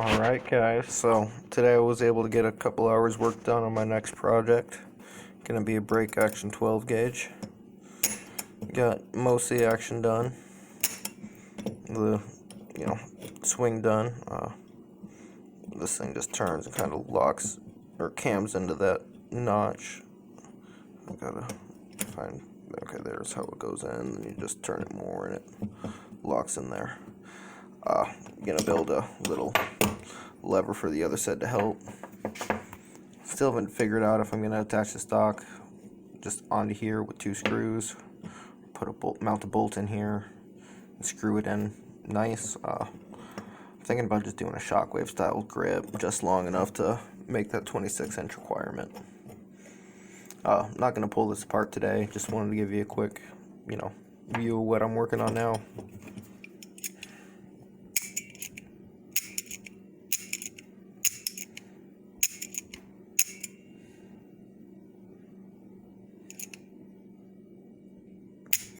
Alright guys, so today I was able to get a couple hours work done on my next project. Gonna be a brake action 12 gauge. Got most of the action done. The swing done. This thing just turns and kind of locks or cams into that notch. I gotta find, okay, there's how it goes in, and you just turn it more and it locks in there. Gonna build a little lever for the other side to help. Still haven't figured out if I'm gonna attach the stock just onto here with 2 screws, put a bolt, mount a bolt in here, and screw it in nice. I'm thinking about just doing a shockwave style grip, just long enough to make that 26-inch requirement. I'm not gonna pull this apart today. Just wanted to give you a quick, view of what I'm working on now.